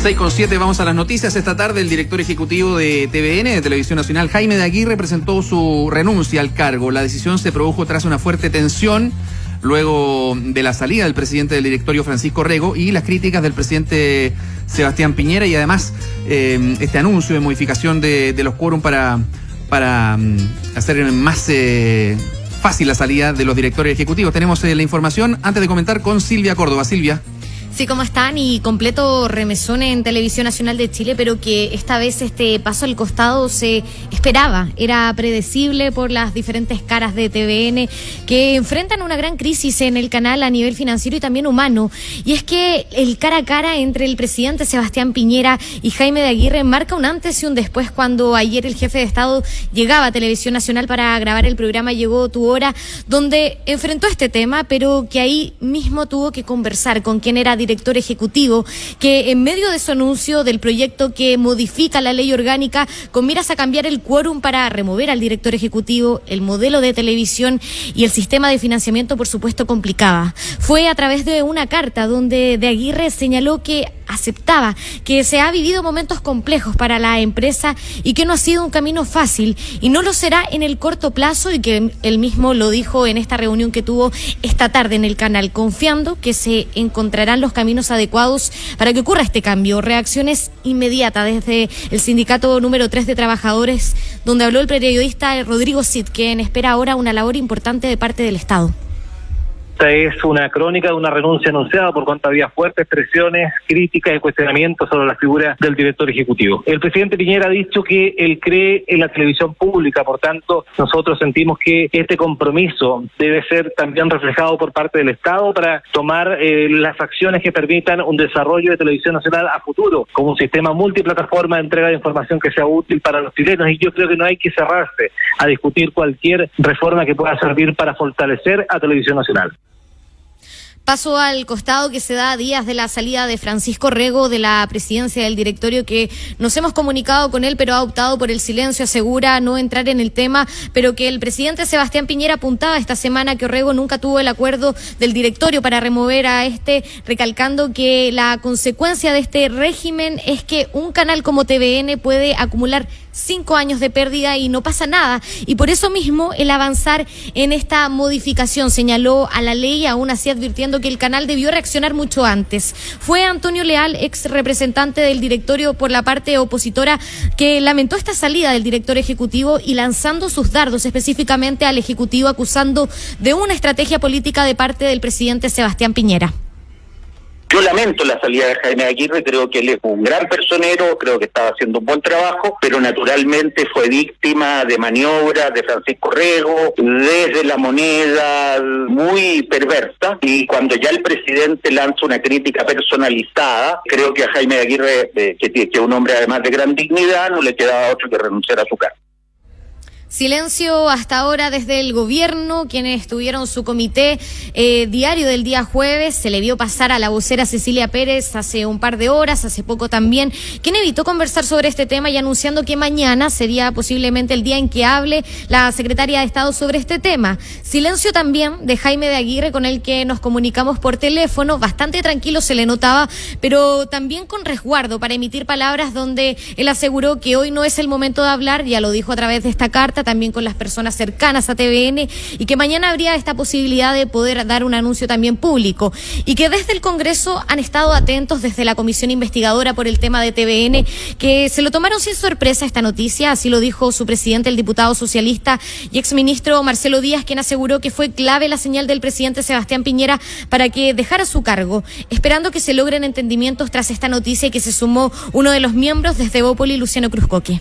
6:07, vamos a las noticias. Esta tarde el director ejecutivo de TVN, de Televisión Nacional, Jaime de Aguirre, presentó su renuncia al cargo. La decisión se produjo tras una fuerte tensión luego de la salida del presidente del directorio, Francisco Rego, y las críticas del presidente Sebastián Piñera, y además este anuncio de modificación de los quórum para hacer más fácil la salida de los directores ejecutivos. Tenemos la información antes de comentar con Silvia Córdoba. Silvia. Sí, ¿cómo están? Y completo remesón en Televisión Nacional de Chile, pero que esta vez este paso al costado se esperaba, era predecible por las diferentes caras de TVN que enfrentan una gran crisis en el canal a nivel financiero y también humano. Y es que el cara a cara entre el presidente Sebastián Piñera y Jaime de Aguirre marca un antes y un después. Cuando ayer el jefe de Estado llegaba a Televisión Nacional para grabar el programa Llegó tu hora, donde enfrentó este tema, pero que ahí mismo tuvo que conversar con quien era director ejecutivo, que en medio de su anuncio del proyecto que modifica la ley orgánica con miras a cambiar el quórum para remover al director ejecutivo, el modelo de televisión y el sistema de financiamiento, por supuesto, complicaba. Fue a través de una carta donde de Aguirre señaló que aceptaba que se ha vivido momentos complejos para la empresa y que no ha sido un camino fácil y no lo será en el corto plazo, y que él mismo lo dijo en esta reunión que tuvo esta tarde en el canal, confiando que se encontrarán los caminos adecuados para que ocurra este cambio. Reacciones inmediatas desde el sindicato número 3 de trabajadores, donde habló el periodista Rodrigo Cid, quien espera ahora una labor importante de parte del Estado. Esta es una crónica de una renuncia anunciada por cuanto había fuertes presiones, críticas y cuestionamientos sobre la figura del director ejecutivo. El presidente Piñera ha dicho que él cree en la televisión pública, por tanto, nosotros sentimos que este compromiso debe ser también reflejado por parte del Estado para tomar las acciones que permitan un desarrollo de televisión nacional a futuro, como un sistema multiplataforma de entrega de información que sea útil para los chilenos. Y yo creo que no hay que cerrarse a discutir cualquier reforma que pueda servir para fortalecer a Televisión Nacional. Paso al costado que se da a días de la salida de Francisco Rego de la presidencia del directorio, que nos hemos comunicado con él, pero ha optado por el silencio, asegura no entrar en el tema, pero que el presidente Sebastián Piñera apuntaba esta semana que Rego nunca tuvo el acuerdo del directorio para remover a recalcando que la consecuencia de este régimen es que un canal como TVN puede acumular 5 años de pérdida y no pasa nada, y por eso mismo el avanzar en esta modificación, señaló a la ley, aún así advirtiendo que el canal debió reaccionar mucho antes. Fue Antonio Leal, ex representante del directorio por la parte opositora, que lamentó esta salida del director ejecutivo y lanzando sus dardos específicamente al ejecutivo, acusando de una estrategia política de parte del presidente Sebastián Piñera. Yo lamento la salida de Jaime Aguirre, creo que él es un gran personero, creo que estaba haciendo un buen trabajo, pero naturalmente fue víctima de maniobras de Francisco Rego, desde la moneda muy perversa, y cuando ya el presidente lanza una crítica personalizada, creo que a Jaime Aguirre, que es un hombre además de gran dignidad, no le quedaba otro que renunciar a su cargo. Silencio hasta ahora desde el gobierno, quienes tuvieron su comité diario del día jueves. Se le vio pasar a la vocera Cecilia Pérez hace un par de horas, hace poco también, quien evitó conversar sobre este tema y anunciando que mañana sería posiblemente el día en que hable la secretaria de Estado sobre este tema. Silencio también de Jaime de Aguirre, con el que nos comunicamos por teléfono, bastante tranquilo se le notaba, pero también con resguardo para emitir palabras, donde él aseguró que hoy no es el momento de hablar, ya lo dijo a través de esta carta, también con las personas cercanas a TVN, y que mañana habría esta posibilidad de poder dar un anuncio también público, y que desde el Congreso han estado atentos desde la comisión investigadora por el tema de TVN, que se lo tomaron sin sorpresa esta noticia. Así lo dijo su presidente, el diputado socialista y exministro Marcelo Díaz, quien aseguró que fue clave la señal del presidente Sebastián Piñera para que dejara su cargo, esperando que se logren entendimientos tras esta noticia, y que se sumó uno de los miembros desde Evópoli, Luciano Cruzcoque.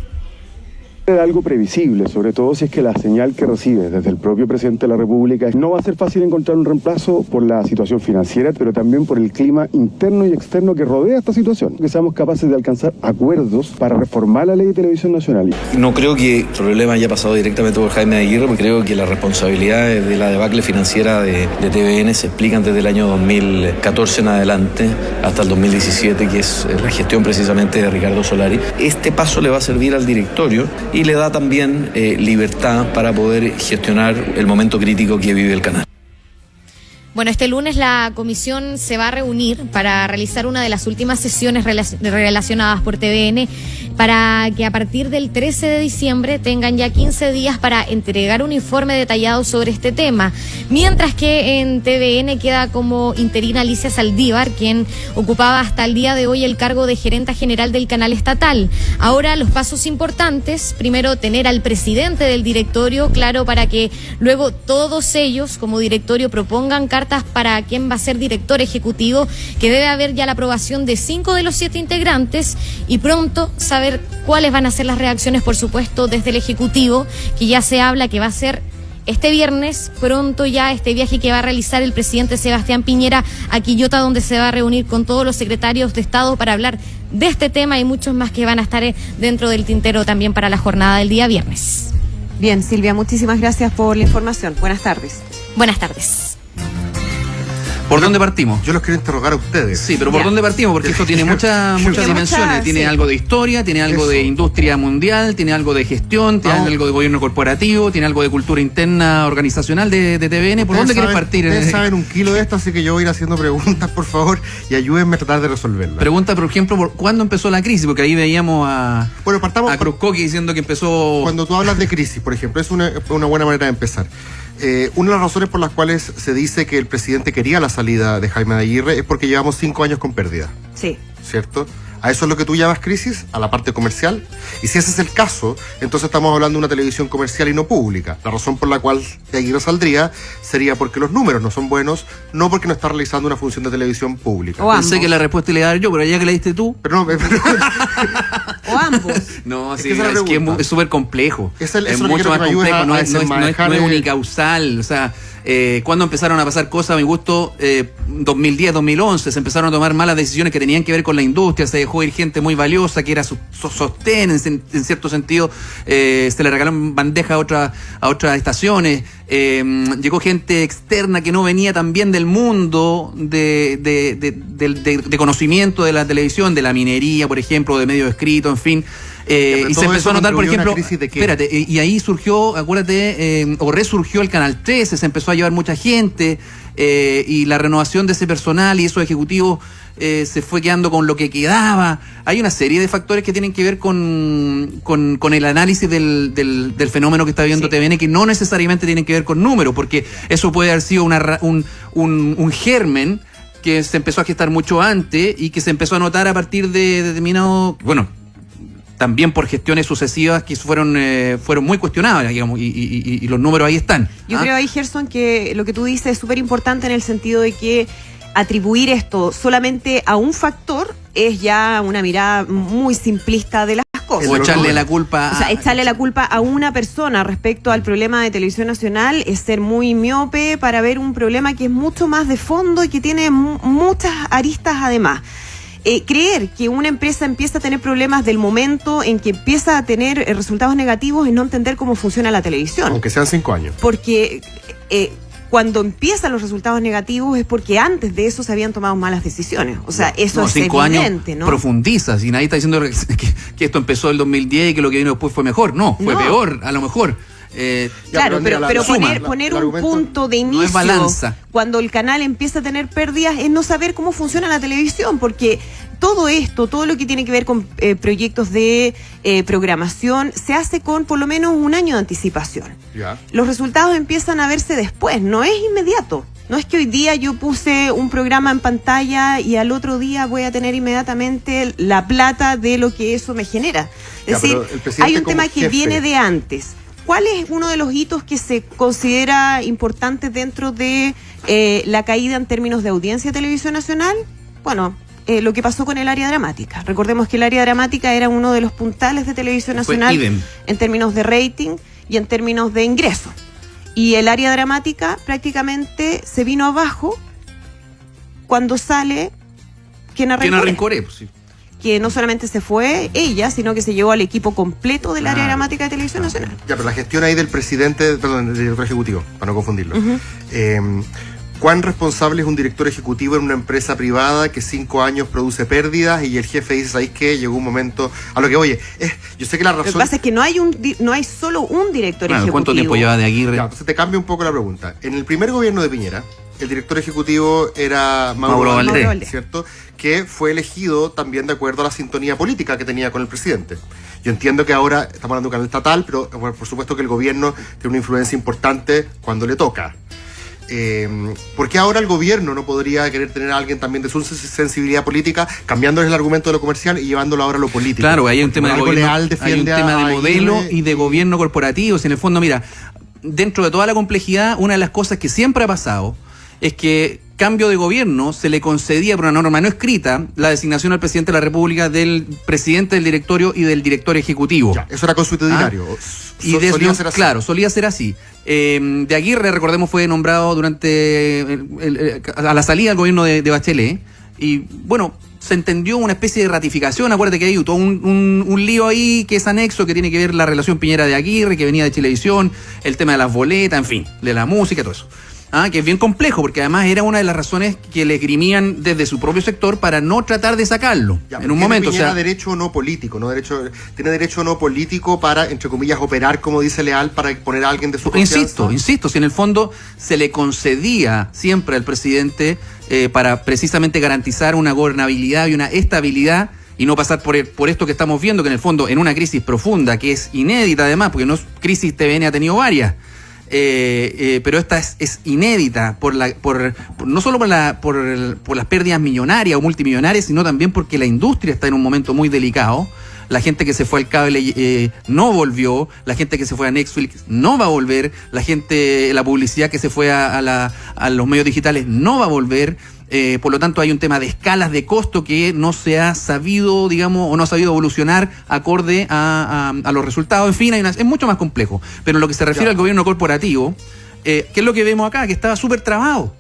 Algo previsible, sobre todo si es que la señal que recibe desde el propio presidente de la República es: no va a ser fácil encontrar un reemplazo por la situación financiera, pero también por el clima interno y externo que rodea esta situación, que seamos capaces de alcanzar acuerdos para reformar la ley de televisión nacional. No creo que el problema haya pasado directamente por Jaime Aguirre, porque creo que las responsabilidades de la debacle financiera de TVN se explican desde el año 2014 en adelante hasta el 2017, que es la gestión precisamente de Ricardo Solari. Este paso le va a servir al directorio y le da también libertad para poder gestionar el momento crítico que vive el canal. Bueno, este lunes la comisión se va a reunir para realizar una de las últimas sesiones relacionadas por TVN para que a partir del 13 de diciembre tengan ya 15 días para entregar un informe detallado sobre este tema. Mientras que en TVN queda como interina Alicia Saldívar, quien ocupaba hasta el día de hoy el cargo de gerenta general del canal estatal. Ahora los pasos importantes, primero tener al presidente del directorio claro para que luego todos ellos como directorio propongan cartas para quién va a ser director ejecutivo, que debe haber ya la aprobación de 5 de los 7 integrantes y pronto saber cuáles van a ser las reacciones, por supuesto, desde el Ejecutivo, que ya se habla que va a ser este viernes, pronto ya este viaje que va a realizar el presidente Sebastián Piñera a Quillota, donde se va a reunir con todos los secretarios de Estado para hablar de este tema y muchos más que van a estar dentro del tintero también para la jornada del día viernes. Bien, Silvia, muchísimas gracias por la información. Buenas tardes. Buenas tardes. ¿Por dónde partimos? Yo los quiero interrogar a ustedes. Sí, pero ¿por dónde partimos? Porque esto tiene muchas dimensiones. Tiene algo de historia, tiene algo de industria mundial, tiene algo de gestión, tiene algo de gobierno corporativo, tiene algo de cultura interna organizacional de TVN. ¿Por dónde quieres partir? Ustedes saben un kilo de esto, así que yo voy a ir haciendo preguntas, por favor, y ayúdenme a tratar de resolverlas. Pregunta, por ejemplo, ¿cuándo empezó la crisis? Porque ahí veíamos a Kruzkoki diciendo que empezó... Cuando tú hablas de crisis, por ejemplo, es una buena manera de empezar. Una de las razones por las cuales se dice que el presidente quería la salida de Jaime de Aguirre es porque llevamos 5 años con pérdida. Sí. ¿Cierto? ¿A eso es lo que tú llamas crisis? ¿A la parte comercial? Y si ese es el caso, entonces estamos hablando de una televisión comercial y no pública. La razón por la cual de Aguirre saldría sería porque los números no son buenos, no porque no está realizando una función de televisión pública. Pensé que la respuesta le iba a dar yo, pero ya que la diste tú... Pero no, o ambos. No, sí, es que es súper complejo. Es mucho más complejo, no es unicausal, o sea... cuando empezaron a pasar cosas, a mi gusto, 2010, 2011, se empezaron a tomar malas decisiones que tenían que ver con la industria, se dejó ir gente muy valiosa, que era su sostén, en cierto sentido, se le regaló en bandeja a otras estaciones, llegó gente externa que no venía también del mundo de conocimiento de la televisión, de la minería, por ejemplo, de medios escritos, en fin. Y se empezó a notar, por ejemplo, espérate, y ahí surgió, acuérdate, o resurgió el Canal 13, se empezó a llevar mucha gente, y la renovación de ese personal y esos ejecutivos se fue quedando con lo que quedaba. Hay una serie de factores que tienen que ver con el análisis del fenómeno que está viviendo TVN, que no necesariamente tienen que ver con números, porque eso puede haber sido un germen que se empezó a gestar mucho antes y que se empezó a notar a partir de determinado, también por gestiones sucesivas que fueron muy cuestionadas, digamos, y los números ahí están. Yo creo ahí, Gerson, que lo que tú dices es súper importante en el sentido de que atribuir esto solamente a un factor es ya una mirada muy simplista de las cosas. O echarle la culpa. O sea, echarle la culpa a una persona respecto al problema de Televisión Nacional es ser muy miope para ver un problema que es mucho más de fondo y que tiene muchas aristas además. Creer que una empresa empieza a tener problemas del momento en que empieza a tener resultados negativos es no entender cómo funciona la televisión. Aunque sean 5 años. Porque cuando empiezan los resultados negativos es porque antes de eso se habían tomado malas decisiones. O sea, eso es 5 evidente, años ¿no? Profundizas, y nadie está diciendo que esto empezó el 2010 y que lo que vino después fue mejor. No, fue peor, a lo mejor. Claro, pero poner un punto de inicio, no es balanza. Cuando el canal empieza a tener pérdidas, es no saber cómo funciona la televisión, porque todo lo que tiene que ver con proyectos de programación, se hace con por lo menos un año de anticipación. Los resultados empiezan a verse después, no es inmediato. No es que hoy día yo puse un programa en pantalla y al otro día voy a tener inmediatamente la plata de lo que eso me genera. Es decir, hay un tema que viene de antes. ¿Cuál es uno de los hitos que se considera importante dentro de la caída en términos de audiencia de Televisión Nacional? Bueno, lo que pasó con el área dramática. Recordemos que el área dramática era uno de los puntales de Televisión Nacional en términos de rating y en términos de ingreso. Y el área dramática prácticamente se vino abajo cuando sale Kena Rencoré. Sí. Que no solamente se fue ella, sino que se llevó al equipo completo del área dramática de Televisión Nacional. Ya, pero la gestión ahí del del director ejecutivo, para no confundirlo. ¿Cuán responsable es un director ejecutivo en una empresa privada que 5 años produce pérdidas y el jefe dice, ¿sabéis qué? Llegó un momento a lo que, oye, yo sé que la razón... Lo que pasa es que no hay solo un director ejecutivo. ¿Cuánto tiempo lleva de Aguirre? Ya, entonces te cambia un poco la pregunta. En el primer gobierno de Piñera, el director ejecutivo era Mauro Valdés, ¿cierto? Que fue elegido también de acuerdo a la sintonía política que tenía con el presidente. Yo entiendo que ahora estamos hablando de un canal estatal, pero bueno, por supuesto que el gobierno tiene una influencia importante cuando le toca. ¿Por qué ahora el gobierno no podría querer tener a alguien también de su sensibilidad política, cambiándole el argumento de lo comercial y llevándolo ahora a lo político? Claro, hay un tema de gobierno, hay un tema de modelo y de gobierno gobierno corporativo. En el fondo, mira, dentro de toda la complejidad, una de las cosas que siempre ha pasado es que cambio de gobierno se le concedía por una norma no escrita la designación al presidente de la República del presidente del directorio y del director ejecutivo. Ya, eso era consuetudinario. Y solía ser así. Claro, solía ser así. De Aguirre, recordemos, fue nombrado durante a la salida del gobierno de Bachelet. Y bueno, se entendió una especie de ratificación. Acuérdate que hay todo un lío ahí que es anexo, que tiene que ver la relación Piñera de Aguirre, que venía de Chilevisión, el tema de las boletas, en fin, de la música, todo eso. Que es bien complejo, porque además era una de las razones que le esgrimían desde su propio sector para no tratar de sacarlo en un momento. Tiene derecho no político, tiene derecho no político para, entre comillas, operar, como dice Leal, para poner a alguien de su confianza. Insisto, si en el fondo se le concedía siempre al presidente para precisamente garantizar una gobernabilidad y una estabilidad y no pasar por esto que estamos viendo, que en el fondo en una crisis profunda, que es inédita además, porque no es crisis, TVN ha tenido varias. Pero esta es inédita no solo por las pérdidas millonarias o multimillonarias, sino también porque la industria está en un momento muy delicado. La gente que se fue al cable no volvió, la gente que se fue a Netflix no va a volver, la publicidad que se fue a los medios digitales no va a volver. Por lo tanto, hay un tema de escalas de costo que no se ha sabido, digamos, o no ha sabido evolucionar acorde a los resultados. En fin, es mucho más complejo. Pero en lo que se refiere al gobierno corporativo, ¿qué es lo que vemos acá? Que estaba súper trabado.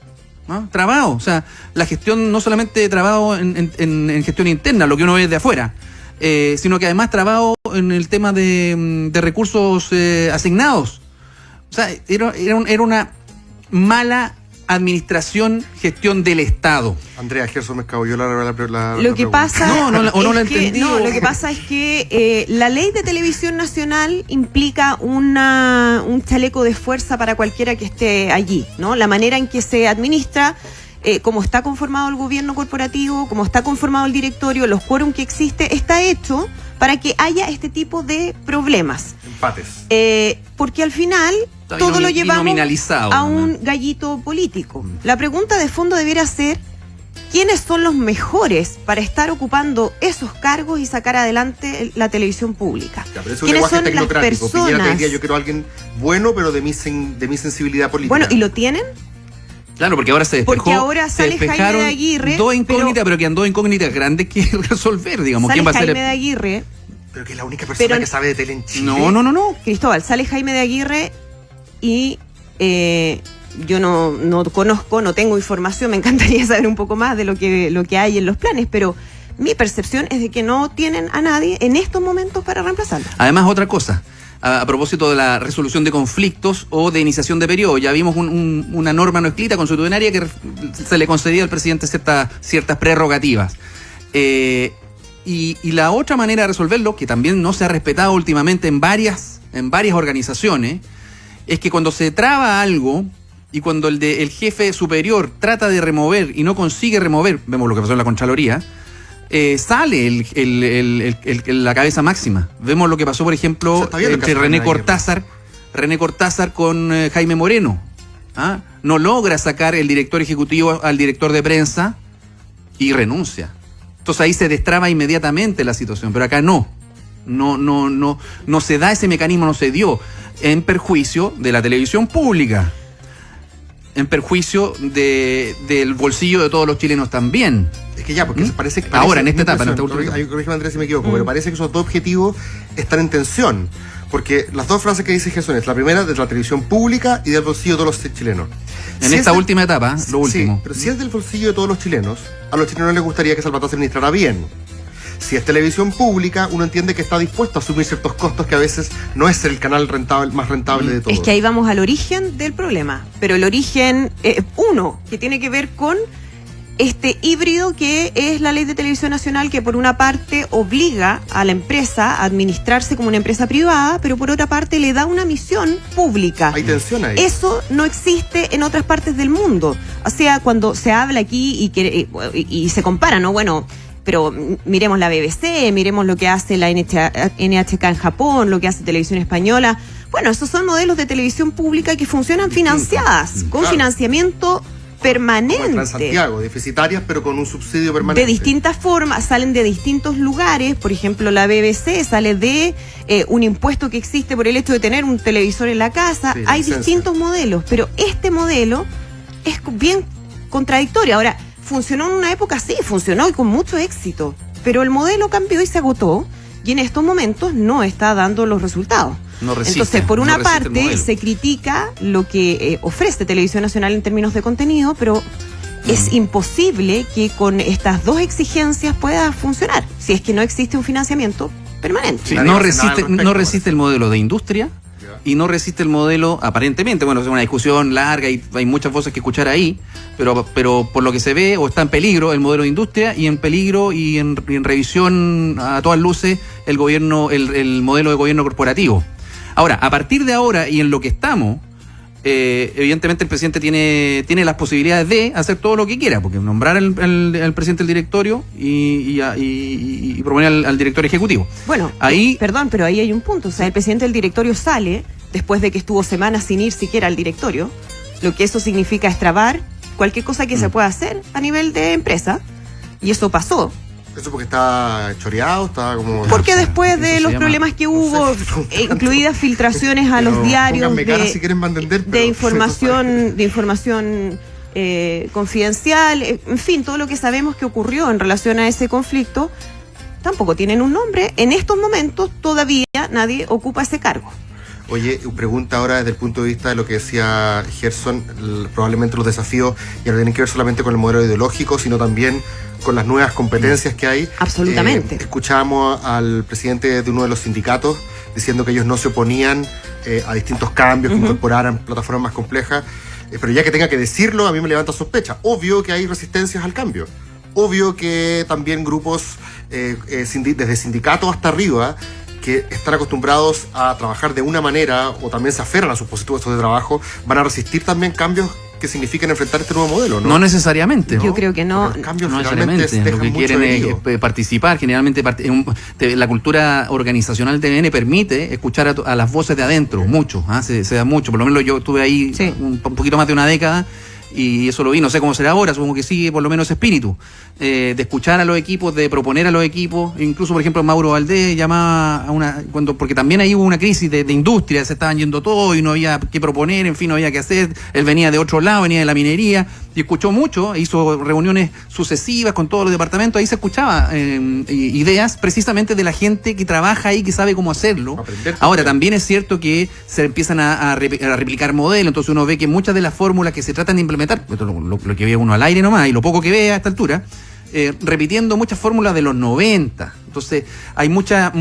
¿No? Trabado. O sea, la gestión no solamente trabado en gestión interna, lo que uno ve de afuera, sino que además trabado en el tema de recursos asignados. O sea, era una mala administración, gestión del Estado. Andrea Gerson me escabulló la Lo que pasa no lo entendí. No, lo que pasa es que la ley de televisión nacional implica un chaleco de fuerza para cualquiera que esté allí, ¿no? La manera en que se administra, cómo está conformado el gobierno corporativo, cómo está conformado el directorio, los quórum que existe, está hecho para que haya este tipo de problemas. Empates. Porque al final todo lo llevamos a un gallito político. La pregunta de fondo debiera ser: ¿quiénes son los mejores para estar ocupando esos cargos y sacar adelante la televisión pública? Ya, pero es un ¿Quiénes son las personas? personas? Te diría, yo quiero a alguien bueno, pero de mi sensibilidad política. Bueno, ¿y lo tienen? Claro, porque ahora se despejó. Porque ahora sale Jaime de Aguirre. Dos incógnitas, pero que han dos incógnitas grandes que resolver, digamos. ¿Quién va a ser? Jaime de Aguirre. Pero que es la única persona que sabe de tele en Chile. No. Cristóbal, sale Jaime de Aguirre y yo no conozco, no tengo información, me encantaría saber un poco más de lo que hay en los planes, pero mi percepción es de que no tienen a nadie en estos momentos para reemplazarlo. Además, otra cosa, a propósito de la resolución de conflictos o de iniciación de periodo, ya vimos una norma no escrita consuetudinaria que se le concedía al presidente ciertas prerrogativas. Y la otra manera de resolverlo, que también no se ha respetado últimamente en varias organizaciones, es que cuando se traba algo y cuando el jefe superior trata de remover y no consigue remover, vemos lo que pasó en la Contraloría, sale la cabeza máxima. Vemos lo que pasó, por ejemplo, entre René Cortázar con Jaime Moreno. No logra sacar el director ejecutivo al director de prensa y renuncia. Entonces ahí se destraba inmediatamente la situación, pero acá no se da ese mecanismo, no se dio, en perjuicio de la televisión pública, en perjuicio del bolsillo de todos los chilenos también. Es que ya, porque parece ahora, en esta etapa, corrígeme Andrés si me equivoco, pero parece que esos dos objetivos están en tensión, porque las dos frases que dice Jesús es la primera de la televisión pública y del bolsillo de todos los chilenos. En esta última etapa, lo último. Sí, pero si es del bolsillo de todos los chilenos, a los chilenos les gustaría que Salvatore se administrara bien. Si es televisión pública, uno entiende que está dispuesto a asumir ciertos costos que a veces no es el canal más rentable de todos. Es que ahí vamos al origen del problema. Pero el origen, que tiene que ver con este híbrido que es la Ley de Televisión Nacional, que por una parte obliga a la empresa a administrarse como una empresa privada, pero por otra parte le da una misión pública. Hay tensión ahí. Eso no existe en otras partes del mundo. O sea, cuando se habla aquí y se compara, ¿no? Bueno, pero miremos la BBC, miremos lo que hace la NHK en Japón, lo que hace Televisión Española. Bueno, esos son modelos de televisión pública que funcionan financiadas, con financiamiento permanente. Como en Transantiago, deficitarias pero con un subsidio permanente. De distintas formas, salen de distintos lugares. Por ejemplo, la BBC sale de un impuesto que existe por el hecho de tener un televisor en la casa. Sí, hay licencia. distintos modelos, pero este modelo es bien contradictorio. Ahora, funcionó en una época, sí, funcionó y con mucho éxito, pero el modelo cambió y se agotó, y en estos momentos no está dando los resultados. No resiste, Entonces, por una no resiste el parte, modelo. se critica lo que ofrece Televisión Nacional en términos de contenido, pero es imposible que con estas dos exigencias pueda funcionar, si es que no existe un financiamiento permanente. Sí, Nadie no hace nada al resiste, respecto, no resiste el modelo de industria y no resiste el modelo, aparentemente, bueno, es una discusión larga y hay muchas voces que escuchar ahí, pero por lo que se ve, o está en peligro el modelo de industria, y en peligro y en revisión a todas luces el gobierno, el modelo de gobierno corporativo. Ahora, a partir de ahora y en lo que estamos, evidentemente el presidente tiene las posibilidades de hacer todo lo que quiera, porque nombrar al presidente del directorio y proponer al director ejecutivo. Bueno, ahí, perdón, pero ahí hay un punto. O sea, el presidente del directorio sale después de que estuvo semanas sin ir siquiera al directorio. Lo que eso significa es trabar cualquier cosa que se pueda hacer a nivel de empresa. Y eso pasó. Eso porque está choreado, está como... Porque después de eso los se llama, problemas que hubo, no sé, incluidas filtraciones a los Pero diarios pónganme cara si quieren van a entender, de pero- información confidencial, en fin, todo lo que sabemos que ocurrió en relación a ese conflicto, tampoco tienen un nombre. En estos momentos todavía nadie ocupa ese cargo. Oye, pregunta ahora desde el punto de vista de lo que decía Gerson, probablemente los desafíos ya no tienen que ver solamente con el modelo ideológico, sino también con las nuevas competencias que hay. Absolutamente. Escuchamos al presidente de uno de los sindicatos diciendo que ellos no se oponían a distintos cambios, que incorporaran plataformas más complejas, pero ya que tenga que decirlo, a mí me levanta sospecha. Obvio que hay resistencias al cambio. Obvio que también grupos, desde sindicatos hasta arriba, que están acostumbrados a trabajar de una manera o también se aferran a sus puestos de trabajo, van a resistir también cambios que significan enfrentar este nuevo modelo, ¿no? no necesariamente. Yo creo que no. Porque los cambios No finalmente necesariamente, lo dejan que mucho quieren herido. es participar. Generalmente la cultura organizacional de TVN permite escuchar a las voces de adentro, mucho, se da mucho. Por lo menos yo estuve ahí Sí. un poquito más de una década y eso lo vi. No sé cómo será ahora, supongo que sigue por lo menos ese espíritu de escuchar a los equipos, de proponer a los equipos. Incluso, por ejemplo, Mauro Valdés llamaba porque también ahí hubo una crisis de industria, se estaban yendo todo y no había que proponer, en fin, no había que hacer. Él venía de otro lado, venía de la minería y escuchó mucho, hizo reuniones sucesivas con todos los departamentos. Ahí se escuchaba ideas precisamente de la gente que trabaja ahí, que sabe cómo hacerlo. Aprender Ahora, también. también es cierto que se empiezan a replicar modelos, entonces uno ve que muchas de las fórmulas que se tratan de implementar, lo que ve uno al aire nomás y lo poco que ve a esta altura, repitiendo muchas fórmulas de los 90. Entonces hay muchas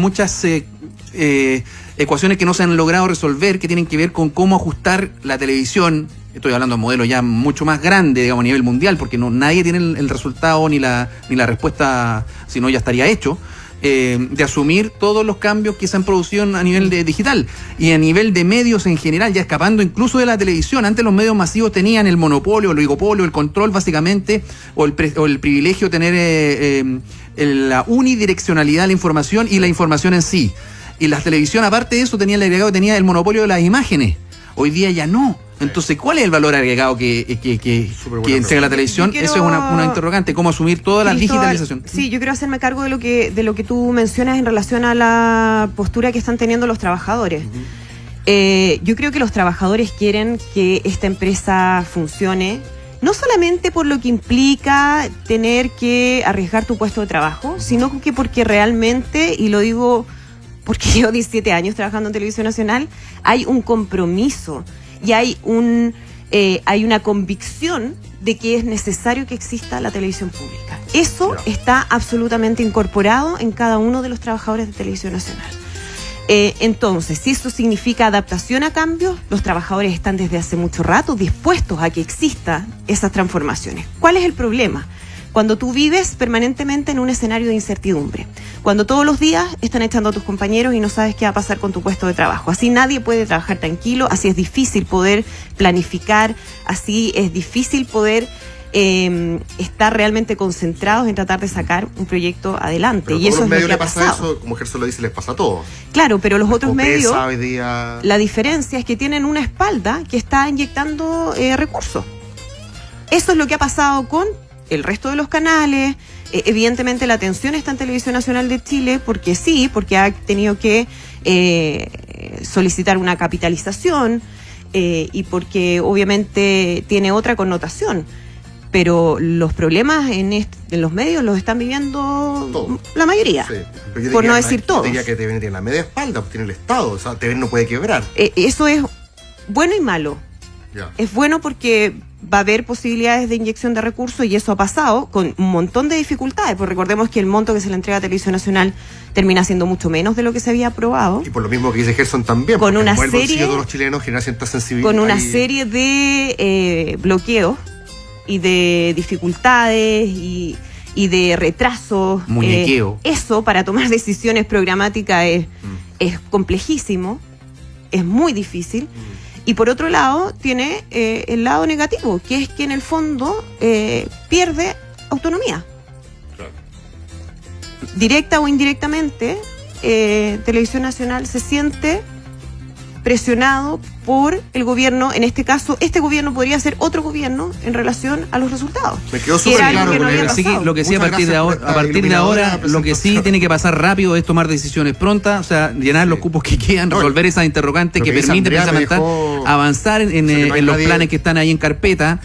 ecuaciones que no se han logrado resolver, que tienen que ver con cómo ajustar la televisión. Estoy hablando de modelos ya mucho más grandes, digamos, a nivel mundial, porque nadie tiene el resultado ni la respuesta, si no ya estaría hecho. De asumir todos los cambios que se han producido a nivel de digital y a nivel de medios en general, ya escapando incluso de la televisión. Antes los medios masivos tenían el monopolio, el oligopolio, el control básicamente, o el privilegio de tener la unidireccionalidad de la información y la información en sí. Y la televisión, aparte de eso, tenía el agregado, tenía el monopolio de las imágenes. Hoy día ya no. Entonces, ¿cuál es el valor agregado que entrega la televisión? Yo quiero- Eso es una interrogante. ¿Cómo asumir toda la Cristóbal, digitalización? Sí, yo quiero hacerme cargo de lo que tú mencionas en relación a la postura que están teniendo los trabajadores. Yo creo que los trabajadores quieren que esta empresa funcione, no solamente por lo que implica tener que arriesgar tu puesto de trabajo, sino que porque realmente, y lo digo porque llevo 17 años trabajando en Televisión Nacional, hay un compromiso y hay una convicción de que es necesario que exista la televisión pública. Eso está absolutamente incorporado en cada uno de los trabajadores de Televisión Nacional. Entonces, si eso significa adaptación a cambios, los trabajadores están desde hace mucho rato dispuestos a que existan esas transformaciones. ¿Cuál es el problema? Cuando tú vives permanentemente en un escenario de incertidumbre. Cuando todos los días están echando a tus compañeros y no sabes qué va a pasar con tu puesto de trabajo. Así nadie puede trabajar tranquilo, así es difícil poder planificar, así es difícil poder estar realmente concentrados en tratar de sacar un proyecto adelante. Pero y eso es lo que le ha pasa pasado. eso, como Gerson lo dice, les pasa a todos. Claro, pero los otros medios, día... la diferencia es que tienen una espalda que está inyectando recursos. Eso es lo que ha pasado con el resto de los canales. Evidentemente la atención está en Televisión Nacional de Chile porque ha tenido que solicitar una capitalización y porque obviamente tiene otra connotación. Pero los problemas en los medios los están viviendo todos. La mayoría, Sí. por no decir todos. Yo diría que TVN tiene la media espalda, tiene el Estado, o sea, TVN no puede quebrar. Eso es bueno y malo. Ya. Es bueno porque va a haber posibilidades de inyección de recursos y eso ha pasado con un montón de dificultades, porque recordemos que el monto que se le entrega a Televisión Nacional termina siendo mucho menos de lo que se había aprobado. Y por lo mismo que dice Gerson también, Con una como el bolsillo serie- de todos los chilenos genera cierta sensibilidad. Con una y- serie de bloqueos y de dificultades y de retrasos. Muñequeo. Eso para tomar decisiones programáticas es complejísimo, es muy difícil. Y por otro lado, tiene el lado negativo, que es que en el fondo pierde autonomía. Claro. Directa o indirectamente, Televisión Nacional se siente presionado por el gobierno. En este caso, este gobierno podría ser otro gobierno en relación a los resultados. Me quedó Que súper era algo claro que no con había el- Así que pasado. lo que sí, a Muchas partir de gracias ahora, por esta lo que iluminadora sí presentación. tiene que pasar rápido es tomar decisiones prontas, o sea, llenar los cupos que quedan, No, resolver esas interrogantes lo que que dice permiten Andrea me precisamente dejó- avanzar o sea, que no hay en los nadie- planes que están ahí en carpeta,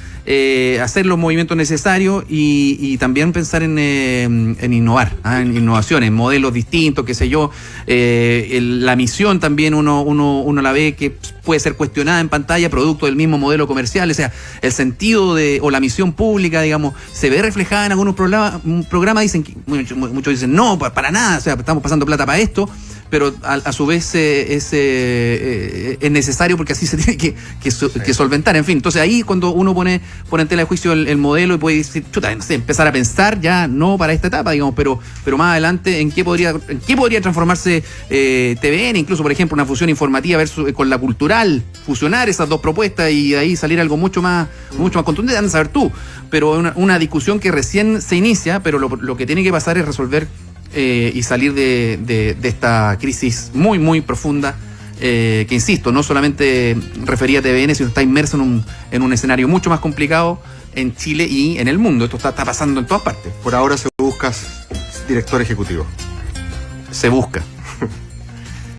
hacer los movimientos necesarios y también pensar en innovar, en innovaciones, en modelos distintos, qué sé yo. La misión también uno la ve que puede ser cuestionada en pantalla, producto del mismo modelo comercial, o sea, el sentido o la misión pública, digamos, se ve reflejada en algunos programas, dicen que muchos dicen no, para nada, o sea, estamos pasando plata para esto, pero a su vez es necesario porque así se tiene que solventar, en fin. Entonces ahí cuando uno pone en tela de juicio el modelo y puede decir, chuta, no sé, empezar a pensar ya no para esta etapa, digamos, pero más adelante en qué podría transformarse TVN, incluso por ejemplo una fusión informativa versus con la cultural, fusionar esas dos propuestas y de ahí salir algo mucho más contundente, anda a saber tú, pero una discusión que recién se inicia, pero lo que tiene que pasar es resolver y salir de esta crisis muy, muy profunda, que insisto, no solamente refería a TVN, sino está inmerso en un escenario mucho más complicado en Chile y en el mundo. Esto está pasando en todas partes. Por ahora se busca director ejecutivo. Se busca.